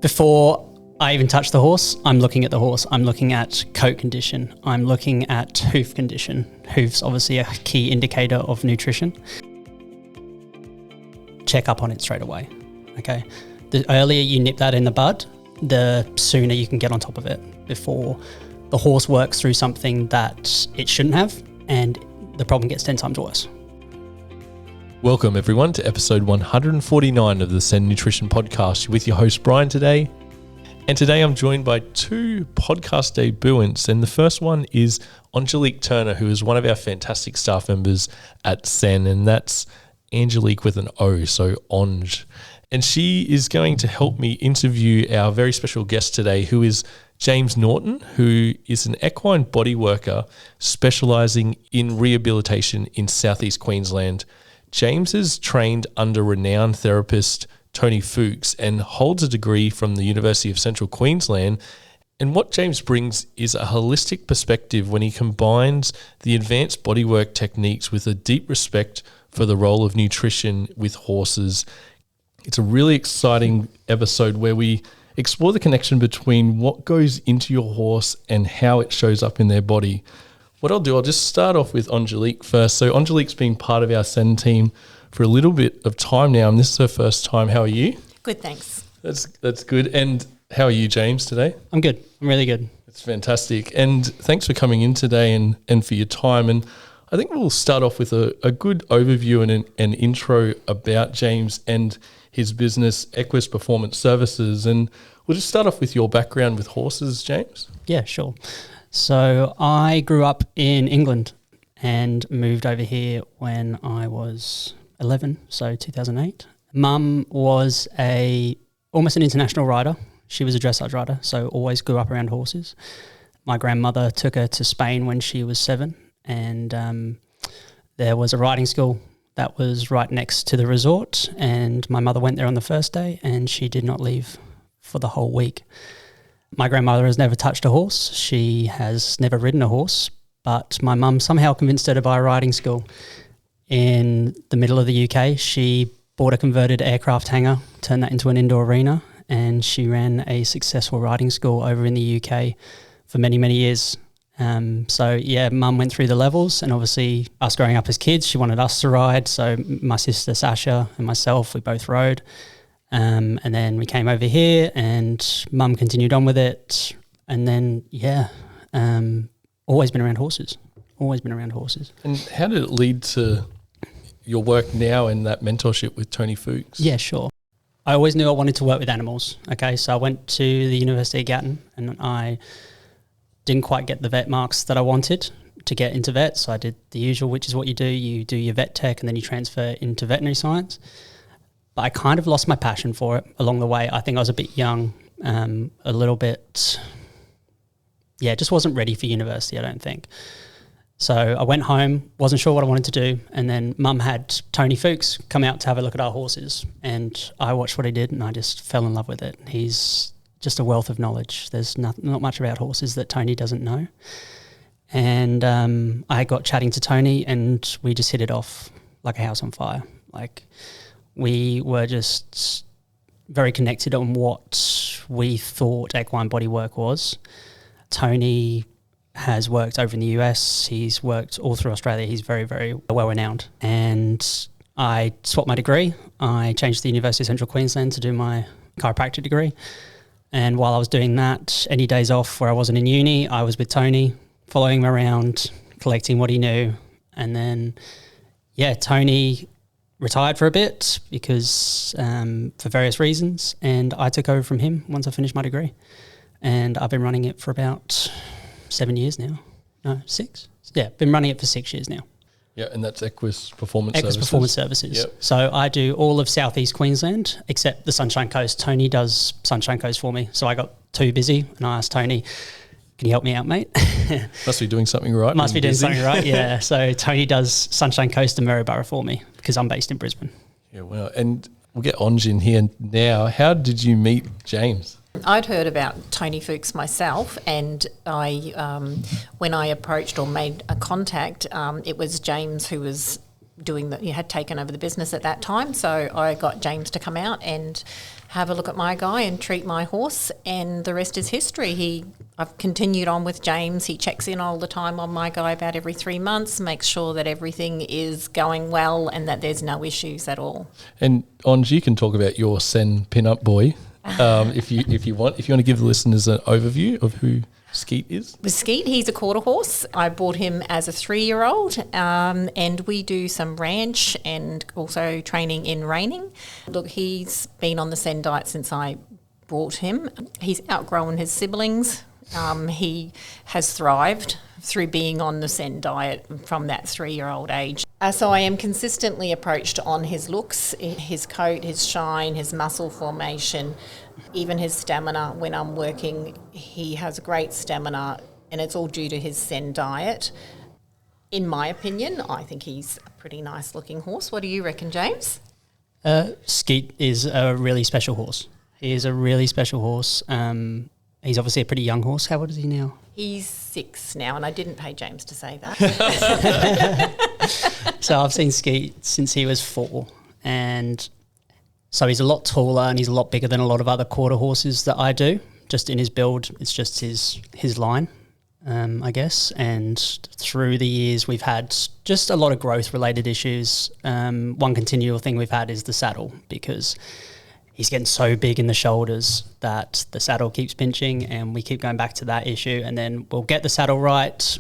Before I even touch the horse, I'm looking at the horse. I'm looking at coat condition. I'm looking at hoof condition. Hoof's obviously a key indicator of nutrition. Check up on it straight away, okay? The earlier you nip that in the bud, the sooner you can get on top of it before the horse works through something that it shouldn't have and the problem gets 10 times worse. Welcome everyone to episode 149 of the Send Nutrition Podcast with your host Bryan today. And today I'm joined by two podcast debutantes, and the first one is Angelique Turner, who is one of our fantastic staff members at Sen, and that's Angelique with an O, so Onge. And she is going to help me interview our very special guest today, who is James Norton, who is an equine bodyworker specialising in rehabilitation in southeast Queensland. James is trained under renowned therapist Tony Fooks and holds a degree from the University of Central Queensland. And what James brings is a holistic perspective when he combines the advanced bodywork techniques with a deep respect for the role of nutrition with horses. It's a really exciting episode where we explore the connection between what goes into your horse and how it shows up in their body. What I'll do, I'll just start off with Angelique first. So Angelique's been part of our Sen team for a little bit of time now, and this is her first time. How are you? Good, thanks. That's good. And how are you, James, today? I'm good. I'm really good. It's fantastic. And thanks for coming in today and for your time. And I think we'll start off with a good overview and an intro about James and his business, Equus Performance Services. And we'll just start off with your background with horses, James. Yeah, sure. So I grew up in England and moved over here when I was 11, so 2008. Mum was almost an international rider. She was a dressage rider, so always grew up around horses. My grandmother took her to Spain when she was 7, and there was a riding school that was right next to the resort, and my mother went there on the first day and she did not leave for the whole week. My grandmother has never touched a horse. She has never ridden a horse, but my mum somehow convinced her to buy a riding school. In the middle of the UK, she bought a converted aircraft hangar, turned that into an indoor arena, and she ran a successful riding school over in the UK for many, many years. Mum went through the levels, and obviously us growing up as kids, she wanted us to ride. So my sister Sasha and myself, we both rode. And then we came over here and Mum continued on with it. And then, always been around horses. And how did it lead to your work now and that mentorship with Tony Fooks? Yeah, sure. I always knew I wanted to work with animals. Okay, so I went to the University of Gatton and I didn't quite get the vet marks that I wanted to get into vet. So I did the usual, which is what you do your vet tech and then you transfer into veterinary science. But I kind of lost my passion for it along the way. I think I was a bit young, a little bit, just wasn't ready for university, I don't think. So I went home, wasn't sure what I wanted to do, and then Mum had Tony Fooks come out to have a look at our horses, and I watched what he did and I just fell in love with it. He's just a wealth of knowledge. There's not much about horses that Tony doesn't know. And I got chatting to Tony and we just hit it off like a house on fire. Like we were just very connected on what we thought equine bodywork was. Tony has worked over in the US. He's worked all through Australia. He's very, very well renowned. And I swapped my degree. I changed to the University of Central Queensland to do my chiropractic degree. And while I was doing that, any days off where I wasn't in uni, I was with Tony, following him around, collecting what he knew. And then, Tony retired for a bit because for various reasons. And I took over from him once I finished my degree. And I've been running it for about 7 years now. No, 6? Yeah, been running it for 6 years now. Yeah, and that's Equus Performance Services. Equus Performance Services. Yep. So I do all of southeast Queensland except the Sunshine Coast. Tony does Sunshine Coast for me. So I got too busy and I asked Tony, can you help me out, mate? Must be doing something right. Must be doing something right, yeah. So Tony does Sunshine Coast and Maryborough for me because I'm based in Brisbane. Yeah, wow. And we'll get Onge in here now. How did you meet James? I'd heard about Tony Fooks myself, and when I approached or made a contact, it was James who was had taken over the business at that time. So I got James to come out and have a look at my guy and treat my horse, and the rest is history. I've continued on with James. He checks in all the time on my guy about every 3 months, makes sure that everything is going well and that there's no issues at all. And Onge, you can talk about your Sen pin-up boy if you want. If you want to give the listeners an overview of who Skeet is. With Skeet, he's a quarter horse. I bought him as a 3-year-old, and we do some ranch and also training in reining. Look, he's been on the Sen diet since I bought him. He's outgrown his siblings. He has thrived through being on the Sen diet from that 3-year-old age. So I am consistently approached on his looks, his coat, his shine, his muscle formation, even his stamina. When I'm working, he has great stamina, and it's all due to his Sen diet. In my opinion, I think he's a pretty nice looking horse. What do you reckon, James? Skeet is a really special horse. He is a really special horse. He's obviously a pretty young horse. How old is he now? He's 6 now, and I didn't pay James to say that. So I've seen Skeet since he was 4, and so he's a lot taller and he's a lot bigger than a lot of other quarter horses that I do. Just in his build, it's just his line, I guess. And through the years, we've had just a lot of growth-related issues. One continual thing we've had is the saddle, because he's getting so big in the shoulders that the saddle keeps pinching, and we keep going back to that issue. And then we'll get the saddle right,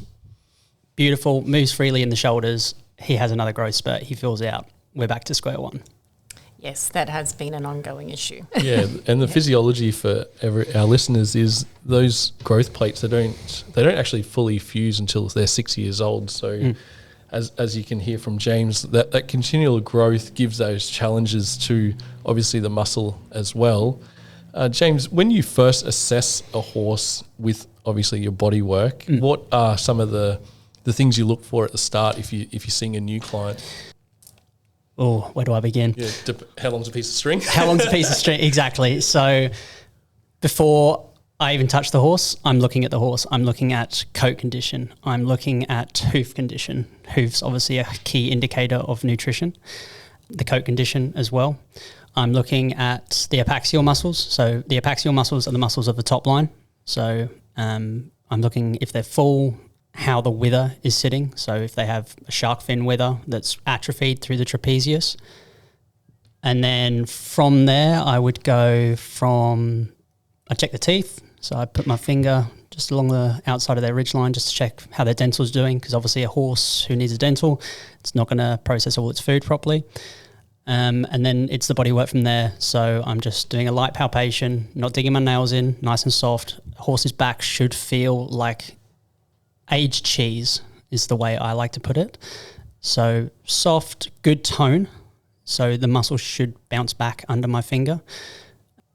beautiful, moves freely in the shoulders. He has another growth spurt. He fills out. We're back to square one. Yes, that has been an ongoing issue. Yeah, and the physiology for our listeners is those growth plates, they don't actually fully fuse until they're 6 years old. So as you can hear from James, that continual growth gives those challenges to obviously the muscle as well. James, when you first assess a horse with obviously your body work, what are some of the things you look for at the start if you're seeing a new client? Oh, where do I begin? Yeah, how long's a piece of string? How long's a piece of string? Exactly. So before I even touch the horse, I'm looking at the horse. I'm looking at coat condition. I'm looking at hoof condition. Hoof's obviously a key indicator of nutrition. The coat condition as well. I'm looking at the apaxial muscles. So the apaxial muscles are the muscles of the top line. So I'm looking if they're full, how the wither is sitting. So if they have a shark fin wither that's atrophied through the trapezius. And then from there, I would go I check the teeth. So I put my finger just along the outside of their ridgeline just to check how their dental's doing, because obviously a horse who needs a dental, it's not going to process all its food properly. And then it's the body work from there. So I'm just doing a light palpation, not digging my nails in, nice and soft. A horse's back should feel like aged cheese is the way I like to put it. So soft, good tone. So the muscle should bounce back under my finger.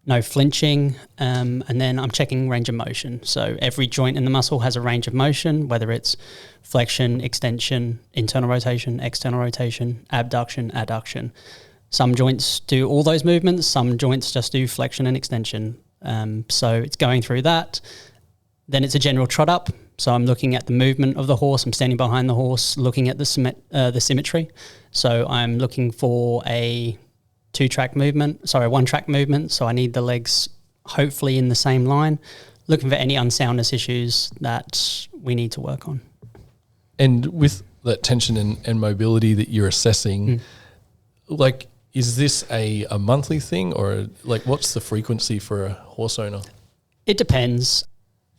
No flinching. And then I'm checking range of motion. So every joint in the muscle has a range of motion, whether it's flexion, extension, internal rotation, external rotation, abduction, adduction. Some joints do all those movements. Some joints just do flexion and extension. So it's going through that. Then it's a general trot up. So I'm looking at the movement of the horse. I'm standing behind the horse, looking at the symmetry. So I'm looking for a one-track movement. So I need the legs hopefully in the same line. Looking for any unsoundness issues that we need to work on. And with that tension and mobility that you're assessing, is this a monthly thing, or what's the frequency for a horse owner? It depends.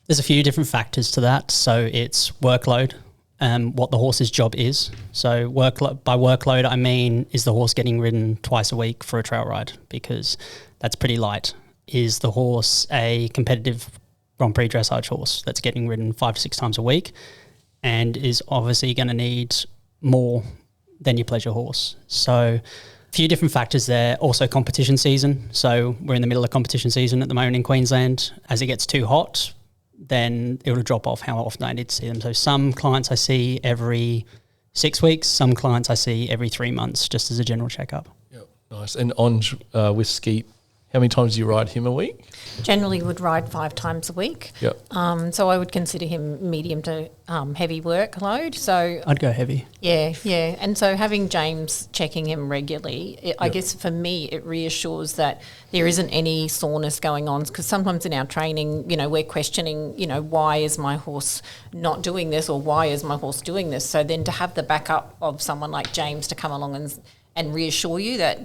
There's a few different factors to that. So it's workload, what the horse's job is. So by workload, I mean, is the horse getting ridden twice a week for a trail ride? Because that's pretty light. Is the horse a competitive Grand Prix dressage horse that's getting ridden 5 to 6 times a week and is obviously going to need more than your pleasure horse? So a few different factors there. Also competition season. So we're in the middle of competition season at the moment in Queensland. As it gets too hot, then it will drop off how often I need to see them. So some clients I see every 6 weeks, some clients I see every 3 months, just as a general checkup. Yeah, nice. And Onge, with Skeet, How many times do you ride him a week? Generally would ride 5 times a week. Yep. So I would consider him medium to heavy workload. So I'd go heavy. Yeah. And so having James checking him regularly, I guess for me it reassures that there isn't any soreness going on, because sometimes in our training, we're questioning, why is my horse not doing this, or why is my horse doing this? So then to have the backup of someone like James to come along and reassure you that,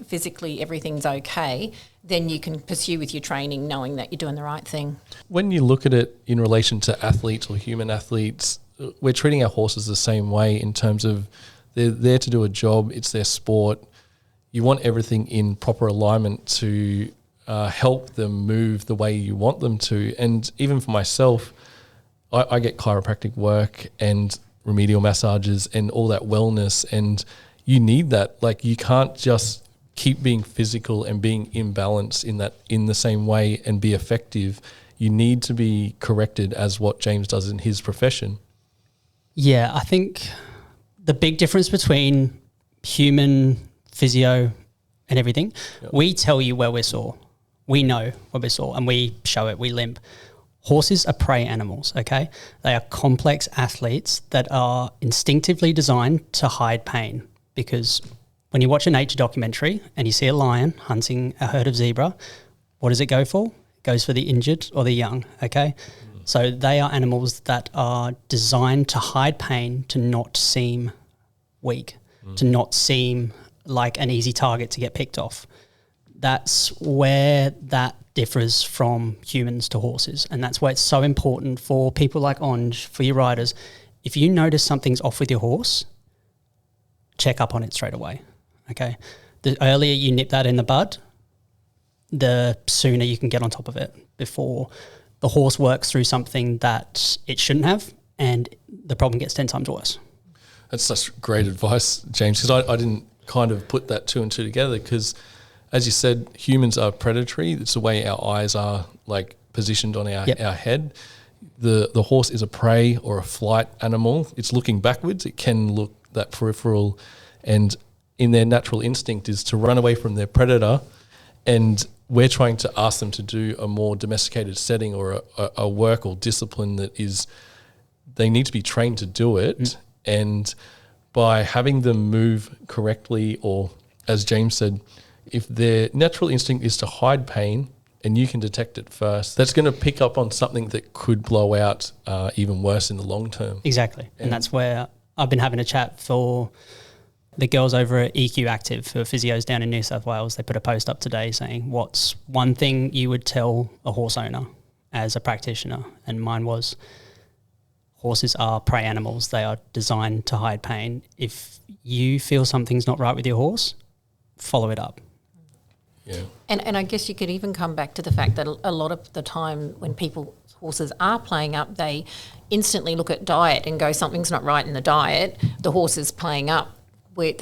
physically everything's okay, then you can pursue with your training knowing that you're doing the right thing. When you look at it in relation to athletes or human athletes, we're treating our horses the same way in terms of they're there to do a job, it's their sport. You want everything in proper alignment to help them move the way you want them to. And even for myself, I get chiropractic work and remedial massages and all that wellness, and you need that. Like, you can't just keep being physical and being imbalanced in the same way and be effective. You need to be corrected, as what James does in his profession. Yeah, I think the big difference between human physio and everything, we tell you where we're sore. We know where we're sore and we show it, we limp. Horses are prey animals, okay? They are complex athletes that are instinctively designed to hide pain, because when you watch a nature documentary and you see a lion hunting a herd of zebra, what does it go for? It goes for the injured or the young, okay? So they are animals that are designed to hide pain, to not seem weak, to not seem like an easy target to get picked off. That's where that differs from humans to horses, and that's why it's so important for people like Onge, for your riders. If you notice something's off with your horse, check up on it straight away, okay? The earlier you nip that in the bud, the sooner you can get on top of it before the horse works through something that it shouldn't have and the problem gets 10 times worse. That's such great advice, James, because I didn't kind of put that 2 and 2 together, because as you said, humans are predatory. It's the way our eyes are like positioned on our head. The horse is a prey or a flight animal. It's looking backwards. It can look that peripheral, and in their natural instinct is to run away from their predator. And we're trying to ask them to do a more domesticated setting or a work or discipline that is, they need to be trained to do it. And by having them move correctly, or as James said, if their natural instinct is to hide pain and you can detect it first, that's going to pick up on something that could blow out even worse in the long term. Exactly. And that's where I've been having a chat for the girls over at EQ Active, who are physios down in New South Wales. They put a post up today saying, what's one thing you would tell a horse owner as a practitioner? And mine was, horses are prey animals. They are designed to hide pain. If you feel something's not right with your horse, follow it up. Yeah. And I guess you could even come back to the fact that a lot of the time when horses are playing up, they instantly look at diet and go, something's not right in the diet. The horse is playing up. We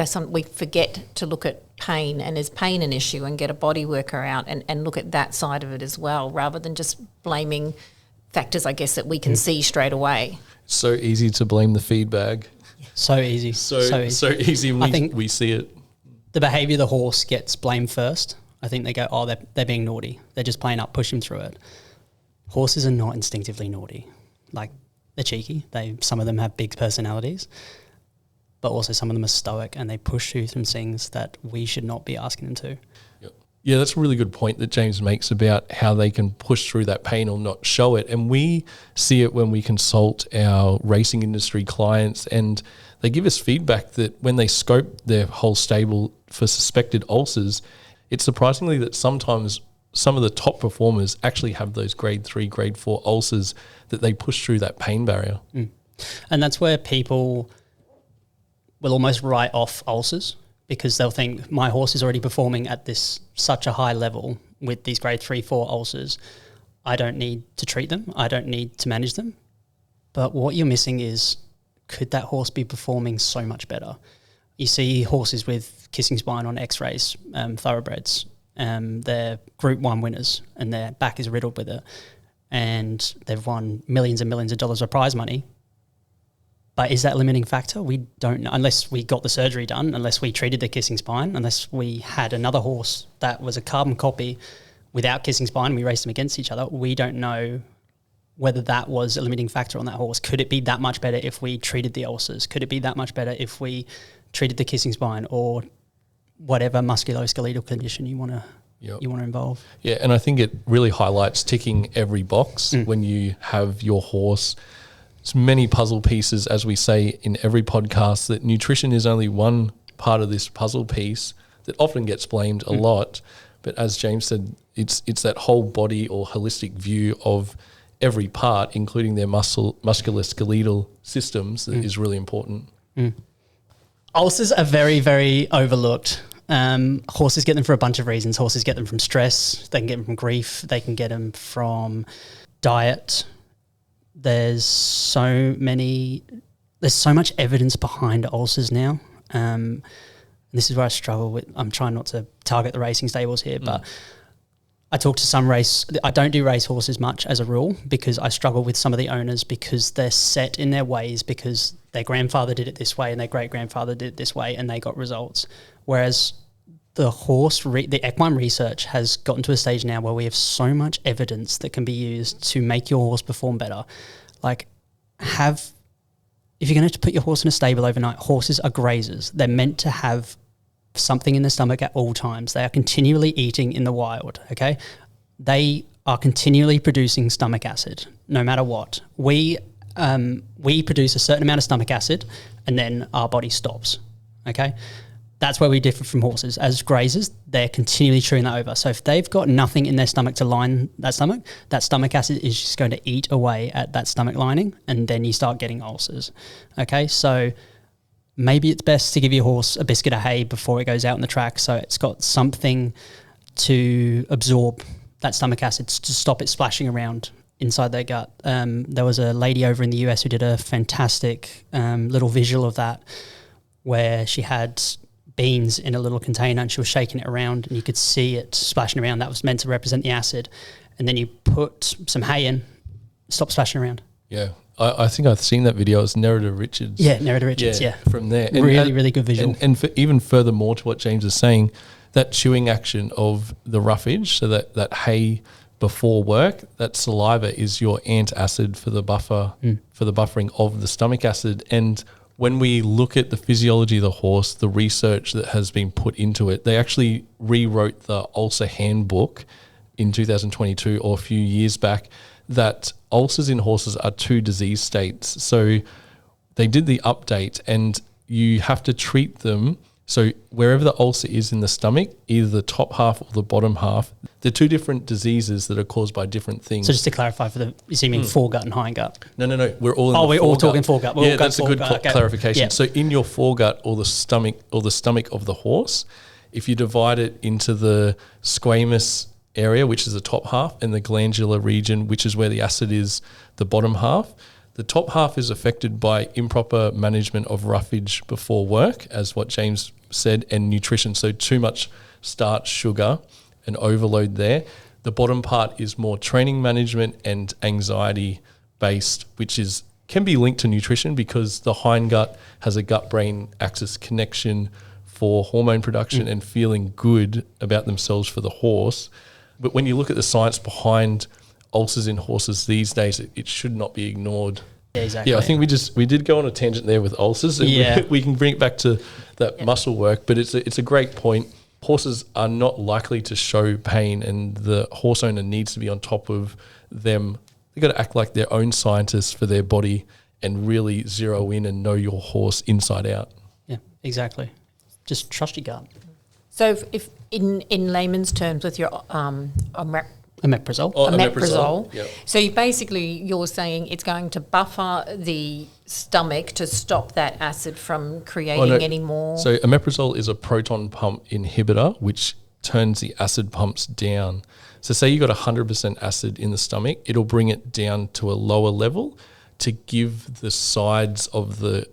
forget to look at pain, and is pain an issue, and get a body worker out and look at that side of it as well, rather than just blaming factors, I guess, that we can see straight away. So easy to blame the feed bag. So easy. So easy. I think we see it. The behaviour of the horse gets blamed first. I think they go, oh, they're being naughty. They're just playing up, push him through it. Horses are not instinctively naughty. Like, they're cheeky. Some of them have big personalities, but also some of them are stoic and they push through some things that we should not be asking them to. Yep. Yeah, that's a really good point that James makes about how they can push through that pain or not show it. And we see it when we consult our racing industry clients, and they give us feedback that when they scope their whole stable for suspected ulcers, it's surprisingly that sometimes some of the top performers actually have those grade 3, grade 4 ulcers that they push through that pain barrier. And that's where people will almost write off ulcers, because they'll think, my horse is already performing at such a high level with these grade 3, 4 ulcers. I don't need to treat them. I don't need to manage them. But what you're missing is, could that horse be performing so much better? You see horses with kissing spine on x-rays, thoroughbreds, they're Group 1 winners and their back is riddled with it, and they've won millions and millions of dollars of prize money, But is that a limiting factor? We don't know, unless we got the surgery done, unless we treated the kissing spine, unless we had another horse that was a carbon copy without kissing spine, we raced them against each other. We don't know whether that was a limiting factor on that horse. Could it be that much better if we treated the ulcers? Could it be that much better if we treated the kissing spine or whatever musculoskeletal condition you want to involve? Yeah, and I think it really highlights ticking every box when you have your horse. It's many puzzle pieces, as we say in every podcast, that nutrition is only one part of this puzzle piece that often gets blamed a lot. But as James said, it's that whole body or holistic view of every part, including their musculoskeletal systems, that is really important. Ulcers are very, very overlooked. Horses get them for a bunch of reasons. Horses get them from stress. They can get them from grief. They can get them from diet. There's so much evidence behind ulcers now. This is where I struggle with. I'm trying not to target the racing stables here, but I talk to some I don't do race horses much as a rule because I struggle with some of the owners because they're set in their ways because their grandfather did it this way and their great-grandfather did it this way and they got results. Whereas the the equine research has gotten to a stage now where we have so much evidence that can be used to make your horse perform better. Like, if you're going to put your horse in a stable overnight, horses are grazers. They're meant to have something in the stomach at all times. They are continually eating in the wild, okay? They are continually producing stomach acid, no matter what. We produce a certain amount of stomach acid and then our body stops, okay? That's where we differ from horses. As grazers, they're continually chewing that over. So if they've got nothing in their stomach to line that stomach acid is just going to eat away at that stomach lining, and then you start getting ulcers. Okay, so maybe it's best to give your horse a biscuit of hay before it goes out on the track so it's got something to absorb that stomach acid to stop it splashing around inside their gut. There was a lady over in the US who did a fantastic little visual of that where she had beans in a little container and she was shaking it around and you could see it splashing around. That was meant to represent the acid. And then you put some hay in, stop splashing around. Yeah. I think I've seen that video. It's Nerida Richards. Yeah, Nerida Richards, yeah. From there. Really good visual. And for even furthermore to what James is saying, that chewing action of the roughage, so that hay before work, that saliva is your antacid for the buffer, for the buffering of the stomach acid. And when we look at the physiology of the horse, the research that has been put into it, they actually rewrote the ulcer handbook in 2022 or a few years back, that ulcers in horses are 2 disease states. So they did the update and you have to treat them. So wherever the ulcer is in the stomach, either the top half or the bottom half, they're 2 different diseases that are caused by different things. So just to clarify, you mean foregut and hindgut? No. We're all in we're all talking foregut. Yeah, that's a good clarification. Yeah. So in your foregut or the stomach of the horse, if you divide it into the squamous area, which is the top half, and the glandular region, which is where the acid is, the bottom half, the top half is affected by improper management of roughage before work, as what James said, and nutrition. So too much starch, sugar, and overload there. The bottom part is more training management and anxiety based, which can be linked to nutrition because the hindgut has a gut-brain axis connection for hormone production and feeling good about themselves for the horse. But when you look at the science behind ulcers in horses these days, it should not be ignored. Yeah, exactly. Yeah, I think we did go on a tangent there with ulcers. And we can bring it back to that muscle work, but it's a great point. Horses are not likely to show pain, and the horse owner needs to be on top of them. They've got to act like their own scientists for their body and really zero in and know your horse inside out. Yeah, exactly. Just trust your gut. So if in layman's terms with your Omeprazole. Omeprazole. Yep. So you're saying it's going to buffer the stomach to stop that acid from creating any more. So omeprazole is a proton pump inhibitor which turns the acid pumps down. So say you got 100% acid in the stomach, it'll bring it down to a lower level to give the sides of the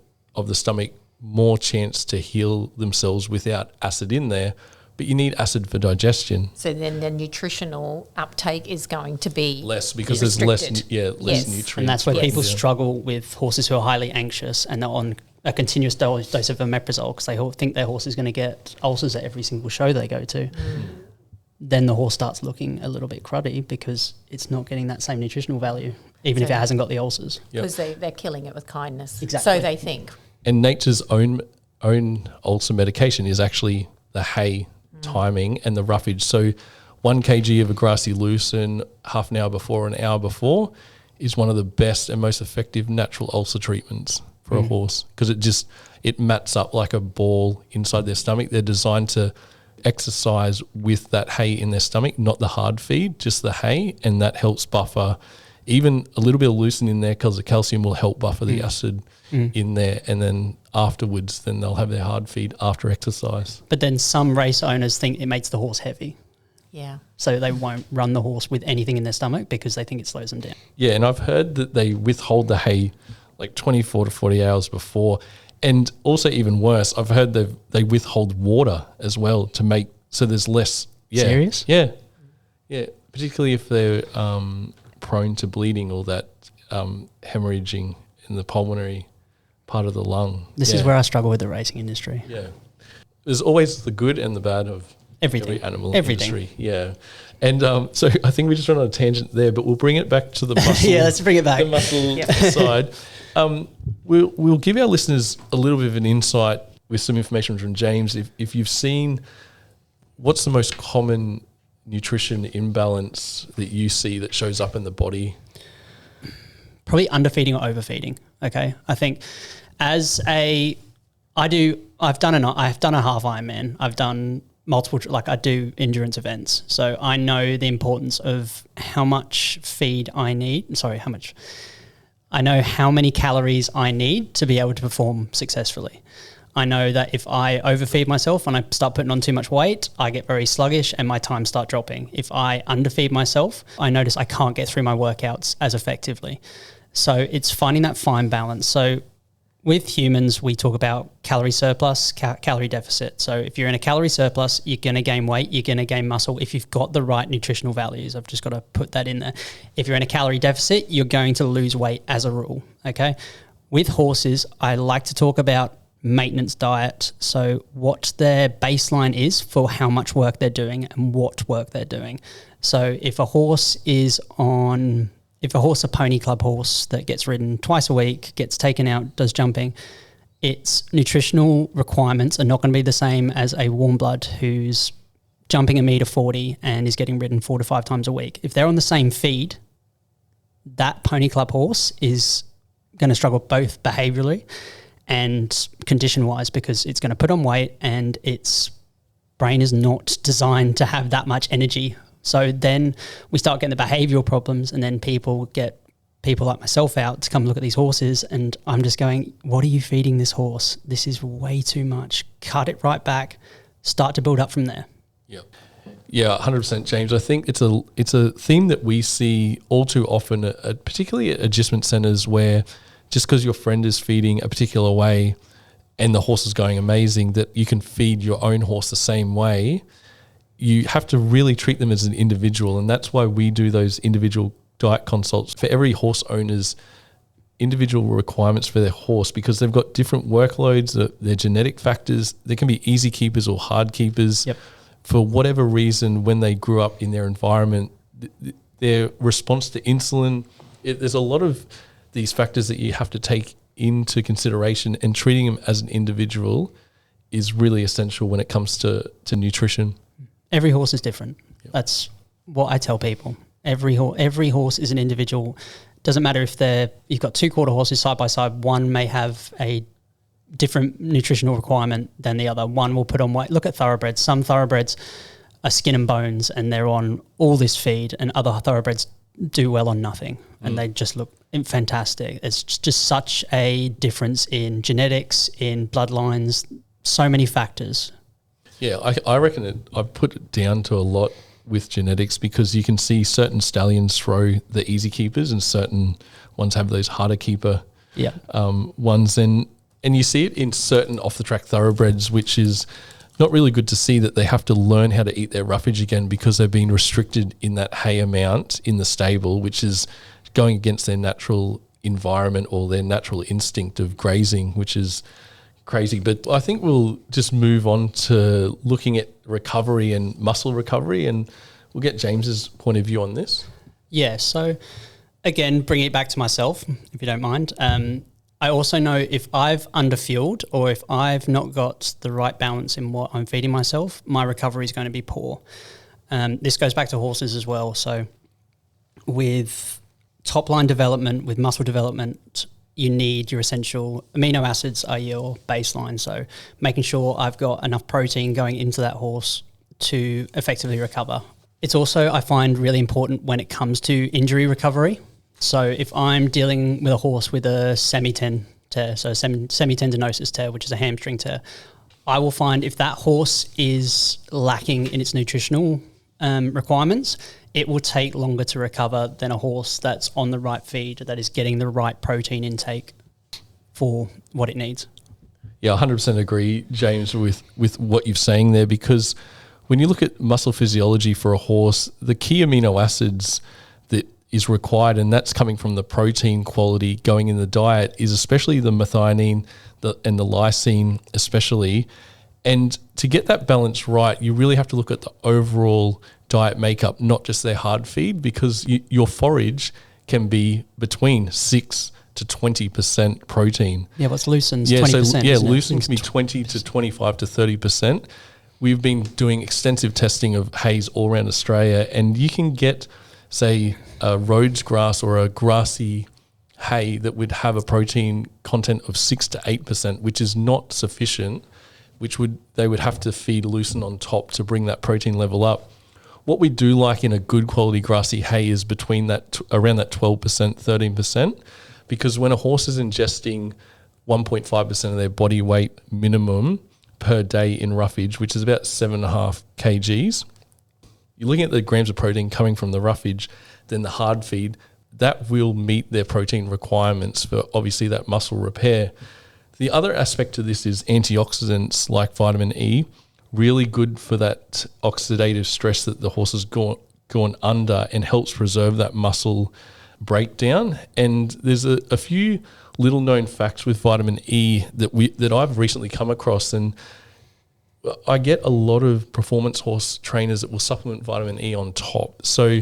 stomach more chance to heal themselves without acid in there, but you need acid for digestion. So then the nutritional uptake is going to be Less because there's less nutrients. And that's where people struggle with horses who are highly anxious and they're on a continuous dose of omeprazole because they think their horse is going to get ulcers at every single show they go to. Then the horse starts looking a little bit cruddy because it's not getting that same nutritional value, even if it hasn't got the ulcers. Because they're killing it with kindness. Exactly. So they think. And nature's own ulcer medication is actually the hay timing and the roughage. So 1 kg of a grassy lucerne half an hour before, an hour before is one of the best and most effective natural ulcer treatments for a horse because it mats up like a ball inside their stomach. They're designed to exercise with that hay in their stomach, not the hard feed, just the hay, and that helps buffer even a little bit of lucerne in there because the calcium will help buffer the acid in there, and then afterwards then they'll have their hard feed after exercise. But then some race owners think it makes the horse heavy. Yeah. So they won't run the horse with anything in their stomach because they think it slows them down. Yeah, and I've heard that they withhold the hay like 24 to 40 hours before. And also even worse, I've heard they withhold water as well to make, so there's less. Yeah. Serious? Yeah. Yeah, particularly if they're prone to bleeding or that hemorrhaging in the pulmonary part of the lung. This is where I struggle with the racing industry. Yeah. There's always the good and the bad of Everything. every animal industry. Yeah. And so I think we just went on a tangent there, but we'll bring it back to the muscle. Yeah, let's bring it back. The muscle side. We'll give our listeners a little bit of an insight with some information from James. If you've seen, what's the most common nutrition imbalance that you see that shows up in the body? Probably underfeeding or overfeeding. Okay, I think I've done a half Ironman. I've done multiple, I do endurance events. So I know the importance of how much feed I need. I know how many calories I need to be able to perform successfully. I know that if I overfeed myself and I start putting on too much weight, I get very sluggish and my times start dropping. If I underfeed myself, I notice I can't get through my workouts as effectively. So it's finding that fine balance. So with humans, we talk about calorie surplus, calorie deficit. So if you're in a calorie surplus, you're going to gain weight, you're going to gain muscle if you've got the right nutritional values. I've just got to put that in there. If you're in a calorie deficit, you're going to lose weight as a rule, okay? With horses, I like to talk about maintenance diet. So what their baseline is for how much work they're doing and what work they're doing. So if a horse, a pony club horse that gets ridden twice a week, gets taken out, does jumping, its nutritional requirements are not going to be the same as a warm blood who's jumping 1.40 m and is getting ridden 4 to 5 times a week. If they're on the same feed, that pony club horse is going to struggle both behaviourally and condition-wise because it's going to put on weight and its brain is not designed to have that much energy. So then we start getting the behavioural problems, and then people like myself out to come look at these horses, and I'm just going, what are you feeding this horse? This is way too much. Cut it right back. Start to build up from there. Yeah, 100%, James. I think it's a theme that we see all too often, particularly at adjustment centres, where just because your friend is feeding a particular way and the horse is going amazing, that you can feed your own horse the same way. You have to really treat them as an individual, and that's why we do those individual diet consults for every horse owner's individual requirements for their horse, because they've got different workloads, their genetic factors. There can be easy keepers or hard keepers. Yep. For whatever reason, when they grew up in their environment, their response to insulin, there's a lot of these factors that you have to take into consideration, and treating them as an individual is really essential when it comes to nutrition. Every horse is different. Yep. That's what I tell people. Every horse is an individual. Doesn't matter if you've got 2 quarter horses side by side. One may have a different nutritional requirement than the other. One will put on weight. Look at thoroughbreds. Some thoroughbreds are skin and bones and they're on all this feed, and other thoroughbreds do well on nothing and they just look fantastic. It's just such a difference in genetics, in bloodlines, so many factors. Yeah, I reckon I put it down to a lot with genetics, because you can see certain stallions throw the easy keepers and certain ones have those harder keeper ones. And you see it in certain off-the-track thoroughbreds, which is not really good to see that they have to learn how to eat their roughage again because they've been restricted in that hay amount in the stable, which is going against their natural environment or their natural instinct of grazing, which is crazy. But I think we'll just move on to looking at recovery and muscle recovery, and we'll get James's point of view on this. Yeah, so again, bringing it back to myself, if you don't mind. I also know if I've underfueled or if I've not got the right balance in what I'm feeding myself, my recovery is going to be poor. This goes back to horses as well. So with top line development, with muscle development, you need your essential amino acids are your baseline. So making sure I've got enough protein going into that horse to effectively recover. It's also, I find, really important when it comes to injury recovery. So if I'm dealing with a horse with a semitendinosus tear, so semitendinosus tear, which is a hamstring tear, I will find if that horse is lacking in its nutritional requirements, it will take longer to recover than a horse that's on the right feed, that is getting the right protein intake for what it needs. Yeah, 100% agree, James, with what you're saying there, because when you look at muscle physiology for a horse, the key amino acids that is required, and that's coming from the protein quality going in the diet, is especially the methionine and the lysine especially. And to get that balance right, you really have to look at the overall diet makeup, not just their hard feed, because your forage can be between 6 to 20% protein. Yeah, what's lucerne? 20%. So, yeah, lucerne can be 20 to 25 to 30%. We've been doing extensive testing of hays all around Australia, and you can get, say, a Rhodes grass or a grassy hay that would have a protein content of 6 to 8%, which is not sufficient, they would have to feed lucerne on top to bring that protein level up. What we do like in a good quality grassy hay is between that around that 12%, 13%, because when a horse is ingesting 1.5% of their body weight minimum per day in roughage, which is about 7.5 kgs, you're looking at the grams of protein coming from the roughage, then the hard feed, that will meet their protein requirements for obviously that muscle repair. The other aspect to this is antioxidants like vitamin E, really good for that oxidative stress that the horse has gone under, and helps preserve that muscle breakdown. And there's a few little known facts with vitamin E that I've recently come across, and I get a lot of performance horse trainers that will supplement vitamin E on top. So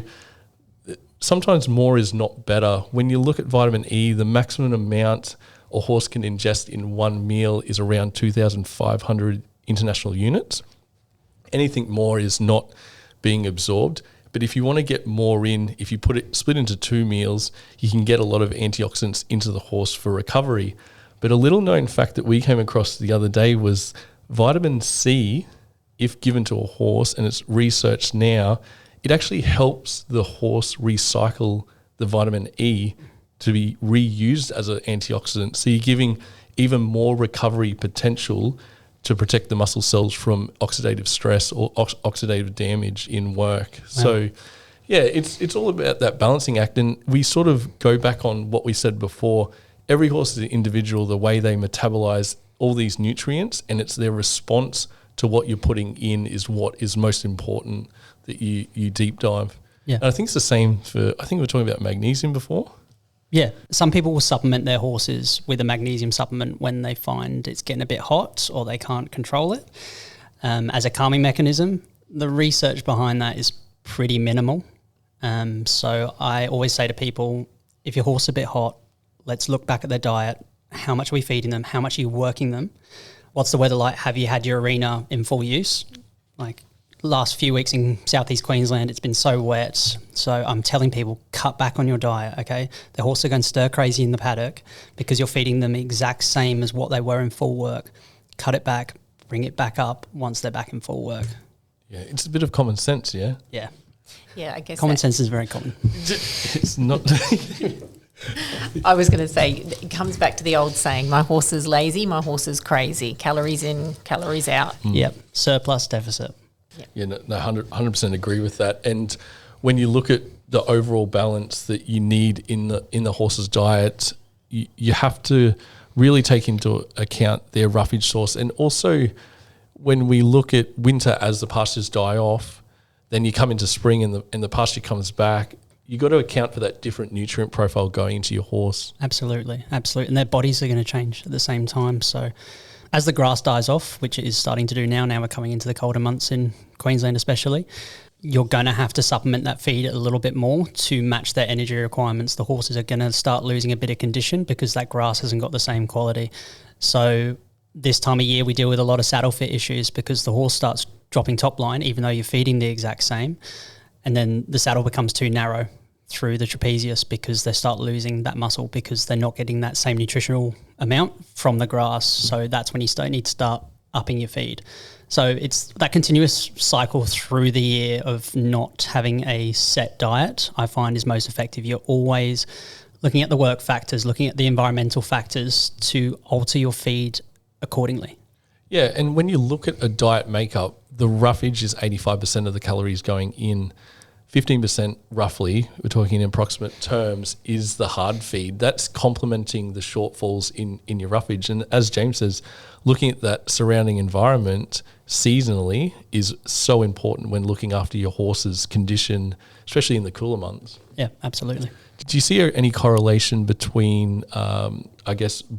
sometimes more is not better. When you look at vitamin E, the maximum amount a horse can ingest in one meal is around 2,500 international units. Anything more is not being absorbed. But if you want to get more in, if you split into 2 meals, you can get a lot of antioxidants into the horse for recovery. But a little known fact that we came across the other day was vitamin C, if given to a horse, and it's researched now, it actually helps the horse recycle the vitamin E to be reused as an antioxidant. So you're giving even more recovery potential to protect the muscle cells from oxidative stress or oxidative damage in work. Wow. So yeah, it's all about that balancing act. And we sort of go back on what we said before. Every horse is an individual, the way they metabolize all these nutrients, and it's their response to what you're putting in is what is most important that you deep dive. Yeah. And I think it's the same I think we were talking about magnesium before. Yeah, some people will supplement their horses with a magnesium supplement when they find it's getting a bit hot or they can't control it as a calming mechanism. The research behind that is pretty minimal. So I always say to people, if your horse is a bit hot, let's look back at their diet. How much are we feeding them? How much are you working them? What's the weather like? Have you had your arena in full use? Like last few weeks in southeast Queensland, it's been so wet. So I'm telling people, cut back on your diet, okay? The horse are going stir crazy in the paddock because you're feeding them the exact same as what they were in full work. Cut it back, bring it back up once they're back in full work. Yeah, it's a bit of common sense, yeah? Yeah. Yeah, I guess common sense is very common. It's not... I was going to say, it comes back to the old saying, my horse is lazy, my horse is crazy. Calories in, calories out. Yep, surplus, deficit. Yeah, no, 100% agree with that. And when you look at the overall balance that you need in the horse's diet, you have to really take into account their roughage source. And also, when we look at winter as the pastures die off, then you come into spring and the pasture comes back, you got to account for that different nutrient profile going into your horse. Absolutely. And their bodies are going to change at the same time. So as the grass dies off, which it is starting to do now we're coming into the colder months in Queensland especially, you're going to have to supplement that feed a little bit more to match their energy requirements. The horses are going to start losing a bit of condition because that grass hasn't got the same quality. So this time of year we deal with a lot of saddle fit issues because the horse starts dropping top line even though you're feeding the exact same, and then the saddle becomes too narrow through the trapezius because they start losing that muscle because they're not getting that same nutritional amount from the grass. So that's when you need to start upping your feed. So it's that continuous cycle through the year of not having a set diet I find is most effective. You're always looking at the work factors, looking at the environmental factors to alter your feed accordingly. Yeah, and when you look at a diet makeup, the roughage is 85% of the calories going in. 15% roughly, we're talking in approximate terms, is the hard feed. That's complementing the shortfalls in your roughage. And as James says, looking at that surrounding environment seasonally is so important when looking after your horse's condition, especially in the cooler months. Yeah, absolutely. Do you see any correlation between,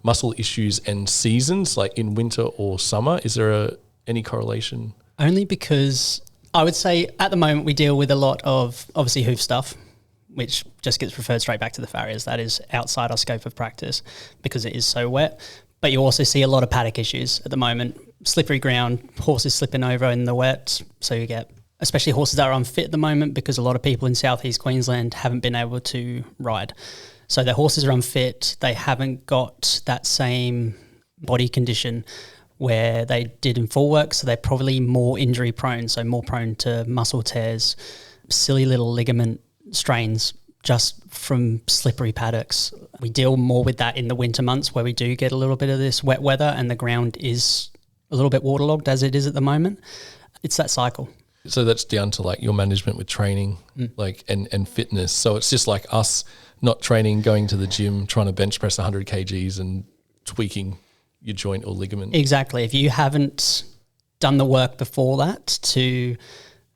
muscle issues and seasons, like in winter or summer? Is there any correlation? Only because I would say at the moment we deal with a lot of obviously hoof stuff, which just gets referred straight back to the farriers. That is outside our scope of practice because it is so wet. But you also see a lot of paddock issues at the moment. Slippery ground, horses slipping over in the wet. So you get, especially horses that are unfit at the moment because a lot of people in southeast Queensland haven't been able to ride. So their horses are unfit. They haven't got that same body condition where they did in full work, so they're probably more injury prone, so more prone to muscle tears, silly little ligament strains just from slippery paddocks. We deal more with that in the winter months where we do get a little bit of this wet weather and the ground is a little bit waterlogged as it is at the moment. It's that cycle. So that's down to like your management with training, like and fitness. So it's just like us not training, going to the gym, trying to bench press 100 kgs and tweaking your joint or ligament. Exactly. If you haven't done the work before that to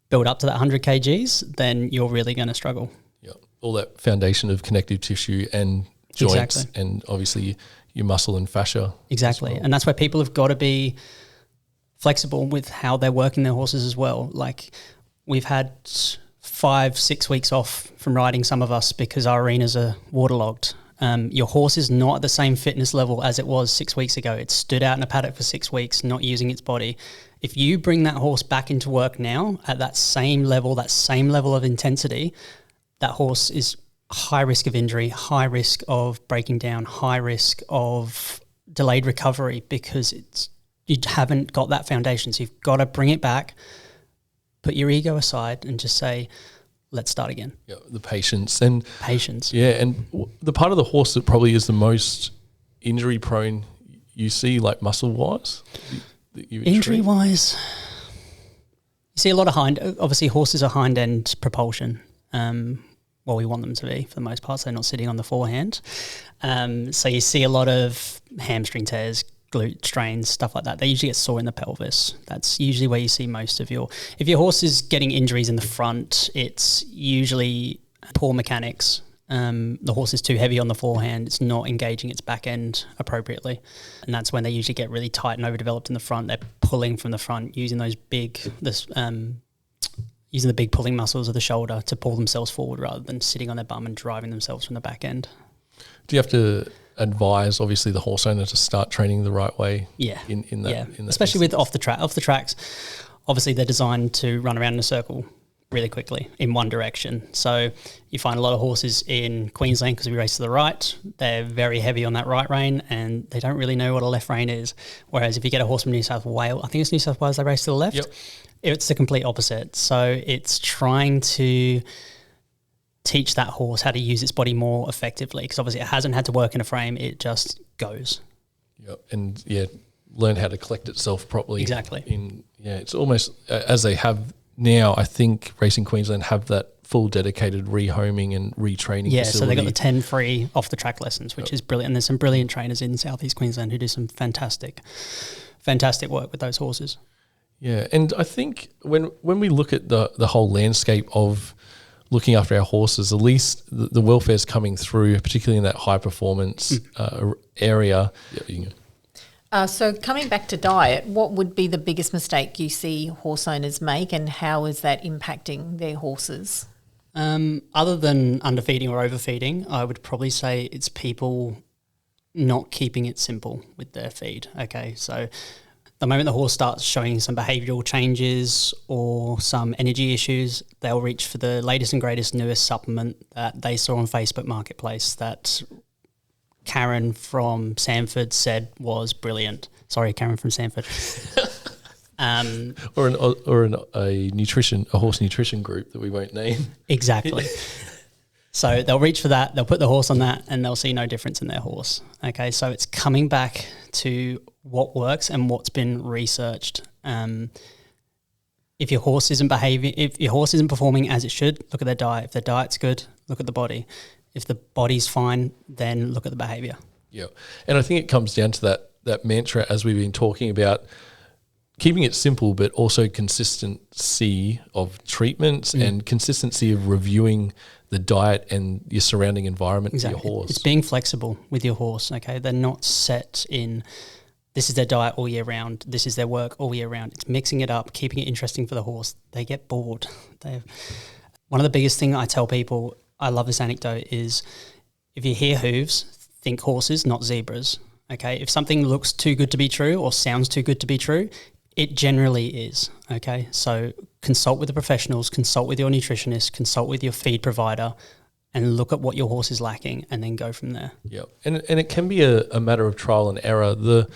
build up to that 100 kgs, then you're really going to struggle. Yeah, all that foundation of connective tissue and joints and obviously your muscle and fascia. Exactly. Well. And that's where people have got to be flexible with how they're working their horses as well. Like we've had 5-6 weeks off from riding, some of us, because our arenas are waterlogged. Your horse is not at the same fitness level as it was 6 weeks ago. It stood out in a paddock for 6 weeks, not using its body. If you bring that horse back into work now at that same level of intensity, that horse is high risk of injury, high risk of breaking down, high risk of delayed recovery because you haven't got that foundation. So you've got to bring it back, put your ego aside and just say, let's start again. Yeah, the patience. Yeah, and the part of the horse that probably is the most injury prone you see, like muscle-wise? Injury-wise, you see a lot of obviously horses are hind-end propulsion. Well, we want them to be for the most part, so they're not sitting on the forehand. So you see a lot of hamstring tears, glute strains, stuff like that. They usually get sore in the pelvis. That's usually where you see most of if your horse is getting injuries in the front, it's usually poor mechanics. The horse is too heavy on the forehand. It's not engaging its back end appropriately. And that's when they usually get really tight and overdeveloped in the front. They're pulling from the front, using the big pulling muscles of the shoulder to pull themselves forward rather than sitting on their bum and driving themselves from the back end. Do you have to advise, obviously, the horse owner to start training the right way? Yeah. In that especially with off the tracks, obviously they're designed to run around in a circle really quickly in one direction. So you find a lot of horses in Queensland, because we race to the right, they're very heavy on that right rein and they don't really know what a left rein is. Whereas if you get a horse from New South Wales, I think it's New South Wales, they race to the left. Yep. It's the complete opposite. So it's trying to teach that horse how to use its body more effectively, because obviously it hasn't had to work in a frame, it just goes. Yep. And learn how to collect itself properly. Exactly. It's almost as they have now. I think Racing Queensland have that full dedicated rehoming and retraining facility. So they got the 10 free off the track lessons, which is brilliant. And there's some brilliant trainers in Southeast Queensland who do some fantastic work with those horses. Yeah, and I think when we look at the whole landscape of looking after our horses, at least the welfare's coming through, particularly in that high performance area. Yeah, you can go. So coming back to diet, what would be the biggest mistake you see horse owners make, and how is that impacting their horses? Other than underfeeding or overfeeding, I would probably say it's people not keeping it simple with their feed. Okay, so the moment the horse starts showing some behavioural changes or some energy issues, they'll reach for the latest and greatest, newest supplement that they saw on Facebook Marketplace that Karen from Sanford said was brilliant. Sorry, Karen from Sanford. Or a horse nutrition group that we won't name. Exactly. So they'll reach for that, they'll put the horse on that, and they'll see no difference in their horse. Okay, so it's coming back to what works and what's been researched. If your horse isn't performing as it should, look at their diet. If their diet's good, look at the body. If the body's fine, then look at the behaviour. Yeah, and I think it comes down to that mantra, as we've been talking about, keeping it simple, but also consistency of treatments and consistency of reviewing the diet and your surrounding environment for your horse. It's being flexible with your horse, okay? They're not set in, this is their diet all year round, this is their work all year round. It's mixing it up, keeping it interesting for the horse. They get bored. One of the biggest things I tell people, I love this anecdote, is if you hear hooves, think horses, not zebras, okay? If something looks too good to be true or sounds too good to be true, it generally is, okay? So consult with the professionals, consult with your nutritionist, consult with your feed provider, and look at what your horse is lacking and then go from there. Yeah, and it can be a matter of trial and error. The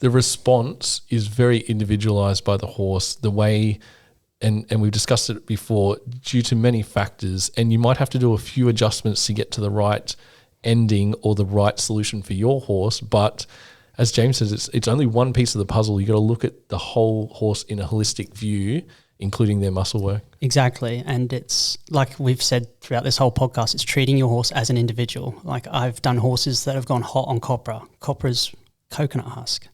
response is very individualised by the horse, the way, and we've discussed it before, due to many factors, and you might have to do a few adjustments to get to the right ending or the right solution for your horse, but as James says, it's only one piece of the puzzle. You got to look at the whole horse in a holistic view, including their muscle work. Exactly. And it's like we've said throughout this whole podcast, it's treating your horse as an individual. Like I've done horses that have gone hot on copra. Copra's coconut husk.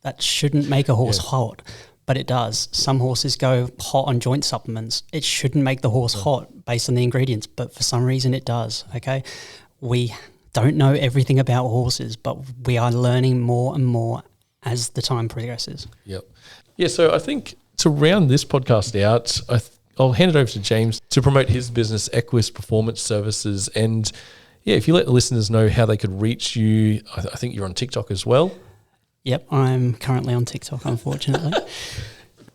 That shouldn't make a horse hot, but it does. Some horses go hot on joint supplements. It shouldn't make the horse hot based on the ingredients, but for some reason it does, okay? We don't know everything about horses, but we are learning more and more as the time progresses. Yep. Yeah, so I think to round this podcast out, I'll hand it over to James to promote his business, Equus Performance Services. And yeah, if you let the listeners know how they could reach you, I think you're on TikTok as well. Yep, I'm currently on TikTok, unfortunately.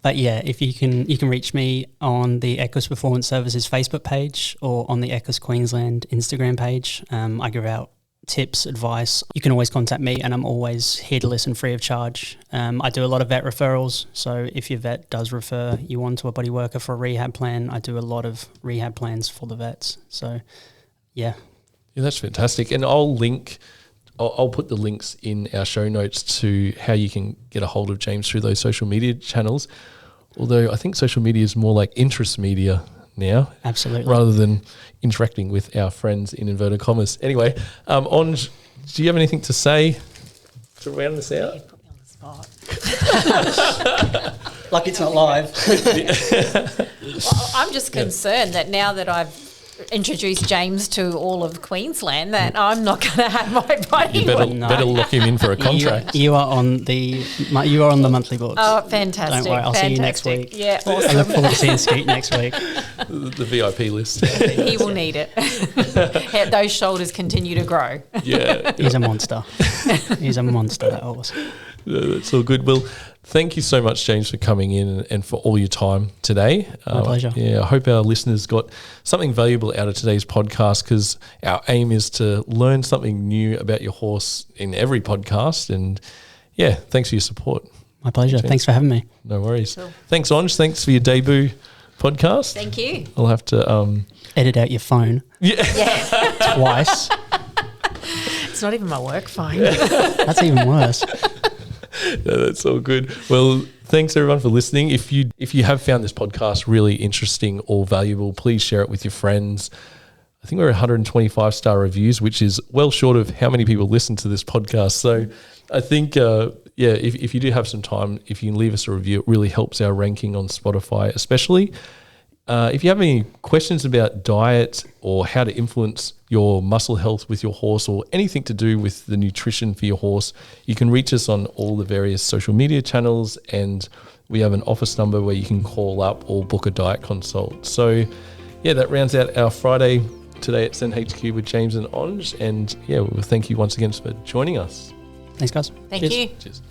But yeah, if you can reach me on the Equus Performance Services Facebook page or on the Equus Queensland Instagram page. I give out tips, advice. You can always contact me and I'm always here to listen free of charge. I do a lot of vet referrals. So if your vet does refer you on to a bodyworker for a rehab plan, I do a lot of rehab plans for the vets. So yeah. Yeah, that's fantastic. And I'll put the links in our show notes to how you can get a hold of James through those social media channels. Although I think social media is more like interest media now. Absolutely. Rather than interacting with our friends in inverted commas. Anyway, Onge, do you have anything to say to round this out? You put me on the spot. Like it's not live. Well, I'm just concerned that now that I've introduced James to all of Queensland, that I'm not going to have my body. You better lock him in for a contract. You are on the monthly boards. Oh, fantastic! Don't worry, I'll see you next week. Yeah, I awesome. look forward to seeing Skeet next week. The VIP list. He will need it. Those shoulders continue to grow. Yeah, He's a monster. He's a monster, that horse. That's all good. Well, thank you so much, James, for coming in and for all your time today. My pleasure. Yeah, I hope our listeners got something valuable out of today's podcast, because our aim is to learn something new about your horse in every podcast. And yeah, thanks for your support. My pleasure. James. Thanks for having me. No worries. Cool. Thanks, Onge. Thanks for your debut podcast. Thank you. I'll have to Edit out your phone twice. It's not even my work phone. That's even worse. No, that's all good. Well, thanks everyone for listening. If you have found this podcast really interesting or valuable, please share it with your friends. I think we're at 125-star reviews, which is well short of how many people listen to this podcast. So I think, if you do have some time, if you can leave us a review, it really helps our ranking on Spotify, especially. If you have any questions about diet or how to influence your muscle health with your horse or anything to do with the nutrition for your horse, you can reach us on all the various social media channels, and we have an office number where you can call up or book a diet consult. So, that rounds out our Friday today at SenHQ with James and Onge. And, we'll thank you once again for joining us. Thanks, guys. Thank Cheers. you. Cheers.